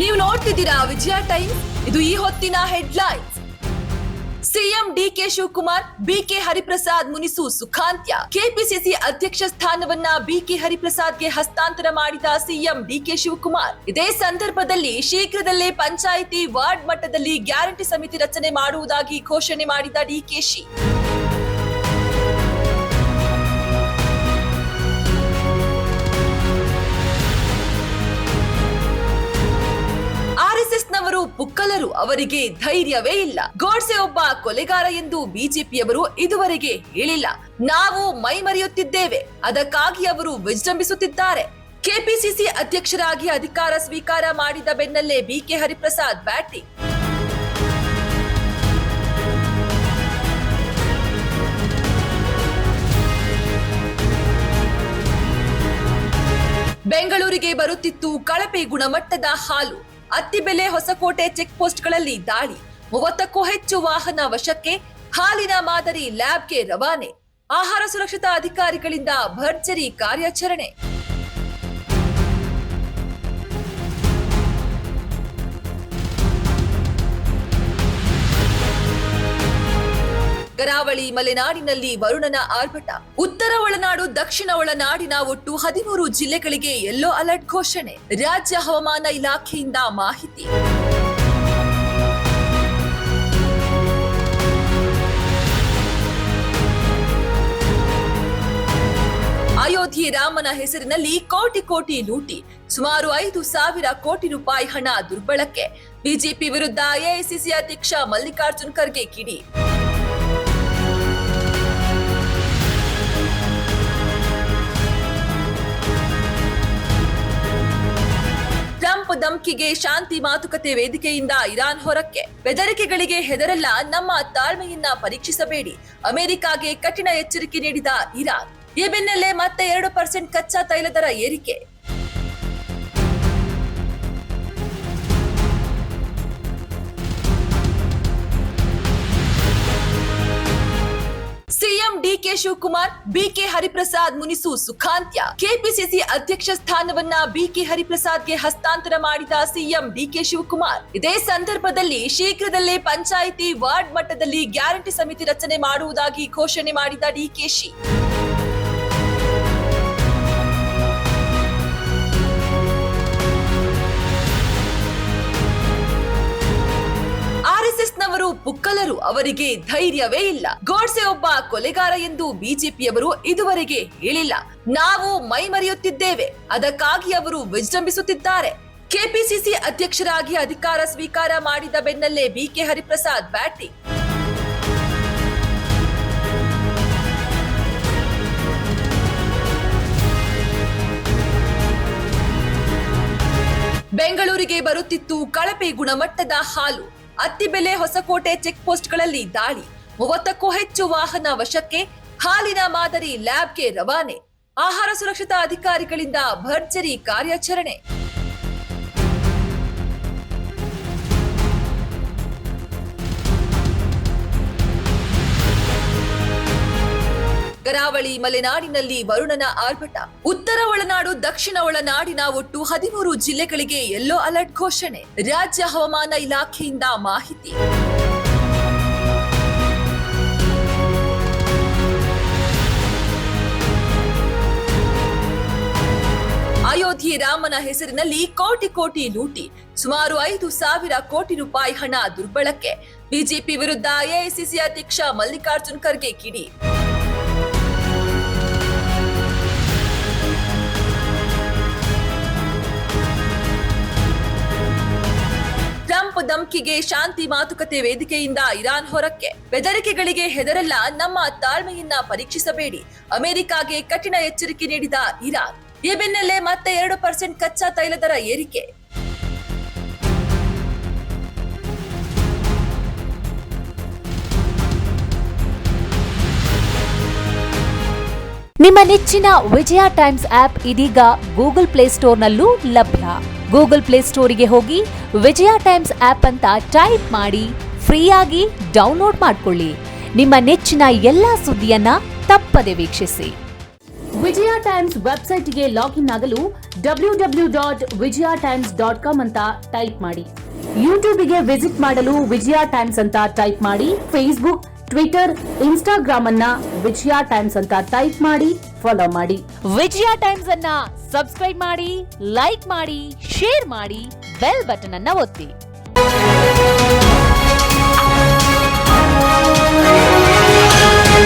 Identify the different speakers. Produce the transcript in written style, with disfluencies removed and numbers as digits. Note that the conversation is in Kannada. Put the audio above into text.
Speaker 1: ನೀವು ನೋಡ್ತಿದ್ದೀರಾ ವಿಜಯ ಟೈಮ್ಸ್. ಇದು ಈ ಹೊತ್ತಿನ headlines. CM DK Shivakumar BK Hariprasad ಮುನಿಸು ಸುಖಾಂತ್ಯ. ಕೆಪಿಸಿಸಿ ಅಧ್ಯಕ್ಷ ಸ್ಥಾನವನ್ನ ಬಿಕೆ ಹರಿಪ್ರಸಾದ್ಗೆ ಹಸ್ತಾಂತರ ಮಾಡಿದ ಸಿಎಂ ಡಿಕೆ ಶಿವಕುಮಾರ್. ಇದೇ ಸಂದರ್ಭದಲ್ಲಿ ಶೀಘ್ರದಲ್ಲೇ ಪಂಚಾಯಿತಿ ವಾರ್ಡ್ ಮಟ್ಟದಲ್ಲಿ ಗ್ಯಾರಂಟಿ ಸಮಿತಿ ರಚನೆ ಮಾಡುವುದಾಗಿ ಘೋಷಣೆ ಮಾಡಿದ ಡಿಕೆಶಿ. ಆರ್ಎಸ್ಎಸ್ನವರು ಪುಕ್ಕಲರು, ಅವರಿಗೆ ಧೈರ್ಯವೇ ಇಲ್ಲ. ಗೋಡ್ಸೆ ಒಬ್ಬ ಕೊಲೆಗಾರ ಎಂದು ಬಿಜೆಪಿಯವರು ಇದುವರೆಗೆ ಹೇಳಿಲ್ಲ. ನಾವು ಮೈಮರೆಯುತ್ತಿದ್ದೇವೆ, ಅದಕ್ಕಾಗಿ ಅವರು ವಿಜೃಂಭಿಸುತ್ತಿದ್ದಾರೆ. ಕೆಪಿಸಿಸಿ ಅಧ್ಯಕ್ಷರಾಗಿ ಅಧಿಕಾರ ಸ್ವೀಕಾರ ಮಾಡಿದ ಬೆನ್ನಲ್ಲೇ ಬಿಕೆ ಹರಿಪ್ರಸಾದ್ ಬ್ಯಾಟಿಂಗ್. ಬೆಂಗಳೂರಿಗೆ ಬರುತ್ತಿತ್ತು ಕಳಪೆ ಗುಣಮಟ್ಟದ ಹಾಲು. ಅತ್ತಿಬೆಲೆ, ಹೊಸಕೋಟೆ ಚೆಕ್ ಪೋಸ್ಟ್ಗಳಲ್ಲಿ ದಾಳಿ. 30ಕ್ಕೂ ಹೆಚ್ಚು ವಾಹನ ವಶಕ್ಕೆ. ಹಾಲಿನ ಮಾದರಿ ಲ್ಯಾಬ್ಗೆ ರವಾನೆ. ಆಹಾರ ಸುರಕ್ಷತಾ ಅಧಿಕಾರಿಗಳಿಂದ ಭರ್ಜರಿ ಕಾರ್ಯಾಚರಣೆ. ಕರಾವಳಿ ಮಲೆನಾಡಿನಲ್ಲಿ ವರುಣನ ಆರ್ಭಟ. ಉತ್ತರ ಒಳನಾಡು, ದಕ್ಷಿಣ ಒಳನಾಡಿನ ಒಟ್ಟು 13 ಜಿಲ್ಲೆಗಳಿಗೆ ಯೆಲ್ಲೋ ಅಲರ್ಟ್ ಘೋಷಣೆ. ರಾಜ್ಯ ಹವಾಮಾನ ಇಲಾಖೆಯಿಂದ ಮಾಹಿತಿ. ಅಯೋಧ್ಯೆ ರಾಮನ ಹೆಸರಿನಲ್ಲಿ ಕೋಟಿ ಕೋಟಿ ಲೂಟಿ. ಸುಮಾರು 5,000 ಕೋಟಿ ರೂಪಾಯಿ ಹಣ ದುರ್ಬಳಕೆ. ಬಿಜೆಪಿ ವಿರುದ್ಧ ಎಐಸಿಸಿ ಅಧ್ಯಕ್ಷ ಮಲ್ಲಿಕಾರ್ಜುನ್ ಖರ್ಗೆ ಕಿಡಿ. ಟ್ರಂಪ್ ಧಮ್ಕಿಗೆ ಶಾಂತಿ ಮಾತುಕತೆ ವೇದಿಕೆಯಿಂದ ಇರಾನ್ ಹೊರಕ್ಕೆ. ಬೆದರಿಕೆಗಳಿಗೆ ಹೆದರಲ್ಲ, ನಮ್ಮ ತಾಳ್ಮೆಯನ್ನ ಪರೀಕ್ಷಿಸಬೇಡಿ. ಅಮೆರಿಕಾಗೆ ಕಠಿಣ ಎಚ್ಚರಿಕೆ ನೀಡಿದ ಇರಾನ್. ಈ ಬೆನ್ನಲ್ಲೇ ಮತ್ತೆ 2% ಕಚ್ಚಾ ತೈಲ ದರ ಏರಿಕೆ. CM DK Shivakumar BK Hariprasad ಮುನಿಸು ಸುಖಾಂತ್ಯ. ಕೆಪಿಸಿಸಿ ಅಧ್ಯಕ್ಷ ಸ್ಥಾನವನ್ನ ಬಿಕೆ ಹರಿಪ್ರಸಾದ್ಗೆ ಹಸ್ತಾಂತರ ಮಾಡಿದ ಸಿಎಂ ಡಿಕೆ ಶಿವಕುಮಾರ್. ಇದೇ ಸಂದರ್ಭದಲ್ಲಿ ಶೀಘ್ರದಲ್ಲೇ ಪಂಚಾಯಿತಿ ವಾರ್ಡ್ ಮಟ್ಟದಲ್ಲಿ ಗ್ಯಾರಂಟಿ ಸಮಿತಿ ರಚನೆ ಮಾಡುವುದಾಗಿ ಘೋಷಣೆ ಮಾಡಿದ ಡಿಕೆಶಿ. ಆರ್ಎಸ್ಎಸ್ನವರು ಪುಕ್ಕಲರು, ಅವರಿಗೆ ಧೈರ್ಯವೇ ಇಲ್ಲ. ಗೋಡ್ಸೆ ಒಬ್ಬ ಕೊಲೆಗಾರ ಎಂದು ಬಿಜೆಪಿಯವರು ಇದುವರೆಗೆ ಹೇಳಿಲ್ಲ. ನಾವು ಮೈಮರೆಯುತ್ತಿದ್ದೇವೆ, ಅದಕ್ಕಾಗಿ ಅವರು ವಿಜೃಂಭಿಸುತ್ತಿದ್ದಾರೆ. ಕೆಪಿಸಿಸಿ ಅಧ್ಯಕ್ಷರಾಗಿ ಅಧಿಕಾರ ಸ್ವೀಕಾರ ಮಾಡಿದ ಬೆನ್ನಲ್ಲೇ ಬಿಕೆ ಹರಿಪ್ರಸಾದ್ ಬ್ಯಾಟಿಂಗ್. ಬೆಂಗಳೂರಿಗೆ ಬರುತ್ತಿತ್ತು ಕಳಪೆ ಗುಣಮಟ್ಟದ ಹಾಲು. ಅತ್ತಿಬೆಲೆ, ಹೊಸಕೋಟೆ ಚೆಕ್ ಪೋಸ್ಟ್ಗಳಲ್ಲಿ ದಾಳಿ. 30ಕ್ಕೂ ಹೆಚ್ಚು ವಾಹನ ವಶಕ್ಕೆ. ಹಾಲಿನ ಮಾದರಿ ಲ್ಯಾಬ್ಗೆ ರವಾನೆ. ಆಹಾರ ಸುರಕ್ಷತಾ ಅಧಿಕಾರಿಗಳಿಂದ ಭರ್ಜರಿ ಕಾರ್ಯಾಚರಣೆ. ಕರಾವಳಿ ಮಲೆನಾಡಿನಲ್ಲಿ ವರುಣನ ಆರ್ಭಟ. ಉತ್ತರ ಒಳನಾಡು, ದಕ್ಷಿಣ ಒಳನಾಡಿನ ಒಟ್ಟು 13 ಜಿಲ್ಲೆಗಳಿಗೆ ಯೆಲ್ಲೋ ಅಲರ್ಟ್ ಘೋಷಣೆ. ರಾಜ್ಯ ಹವಾಮಾನ ಇಲಾಖೆಯಿಂದ ಮಾಹಿತಿ. ಅಯೋಧ್ಯೆ ರಾಮನ ಹೆಸರಿನಲ್ಲಿ ಕೋಟಿ ಕೋಟಿ ಲೂಟಿ. ಸುಮಾರು 5,000 ಕೋಟಿ ರೂಪಾಯಿ ಹಣ ದುರ್ಬಳಕೆ. ಬಿಜೆಪಿ ವಿರುದ್ಧ ಎಐಸಿಸಿ ಅಧ್ಯಕ್ಷ ಮಲ್ಲಿಕಾರ್ಜುನ್ ಖರ್ಗೆ ಕಿಡಿ. ಟ್ರಂಪ್ ಧಮ್ಕಿಗೆ ಶಾಂತಿ ಮಾತುಕತೆ ವೇದಿಕೆಯಿಂದ ಇರಾನ್ ಹೊರಕ್ಕೆ. ಬೆದರಿಕೆಗಳಿಗೆ ಹೆದರಲ್ಲ, ನಮ್ಮ ತಾಳ್ಮೆಯನ್ನ ಪರೀಕ್ಷಿಸಬೇಡಿ. ಅಮೆರಿಕಾಗೆ ಕಠಿಣ ಎಚ್ಚರಿಕೆ ನೀಡಿದ ಇರಾನ್. ಈ ಬೆನ್ನಲ್ಲೇ ಮತ್ತೆ 2% ಕಚ್ಚಾ ತೈಲ ದರ ಏರಿಕೆ.
Speaker 2: ನಿಮ್ಮ ನೆಚ್ಚಿನ ವಿಜಯ ಟೈಮ್ಸ್ ಆಪ್ ಇದೀಗ ಗೂಗಲ್ ಪ್ಲೇಸ್ಟೋರ್ನಲ್ಲೂ ಲಭ್ಯ. ಗೂಗಲ್ ಪ್ಲೇಸ್ಟೋರಿಗೆ ಹೋಗಿ ವಿಜಯ ಟೈಮ್ಸ್ ಆಪ್ ಅಂತ ಟೈಪ್ ಮಾಡಿ ಫ್ರೀಯಾಗಿ ಡೌನ್ಲೋಡ್ ಮಾಡಿಕೊಳ್ಳಿ. ನಿಮ್ಮ ನೆಚ್ಚಿನ ಎಲ್ಲಾ ಸುದ್ದಿಯನ್ನ ತಪ್ಪದೆ ವೀಕ್ಷಿಸಿ. ವಿಜಯ ಟೈಮ್ಸ್ ವೆಬ್ಸೈಟ್ಗೆ ಲಾಗಿನ್ ಆಗಲು www.vijayatimes.com ಅಂತ ಟೈಪ್ ಮಾಡಿ. ಯೂಟ್ಯೂಬ್ಗೆ ವಿಸಿಟ್ ಮಾಡಲು ವಿಜಯ ಟೈಮ್ಸ್ ಅಂತ ಟೈಪ್ ಮಾಡಿ. ಫೇಸ್ಬುಕ್, ಟ್ವಿಟರ್, ಇನ್ಸ್ಟಾಗ್ರಾಮ್ ಅನ್ನ ವಿಜಯ ಟೈಮ್ಸ್ ಅಂತ ಟೈಪ್ ಮಾಡಿ, ಫಾಲೋ ಮಾಡಿ. ವಿಜಯ ಟೈಮ್ಸ್ ಅನ್ನ ಸಬ್ಸ್ಕ್ರೈಬ್ ಮಾಡಿ, ಲೈಕ್ ಮಾಡಿ, ಶೇರ್ ಮಾಡಿ, ಬೆಲ್ ಬಟನ್ ಅನ್ನ ಒತ್ತಿ.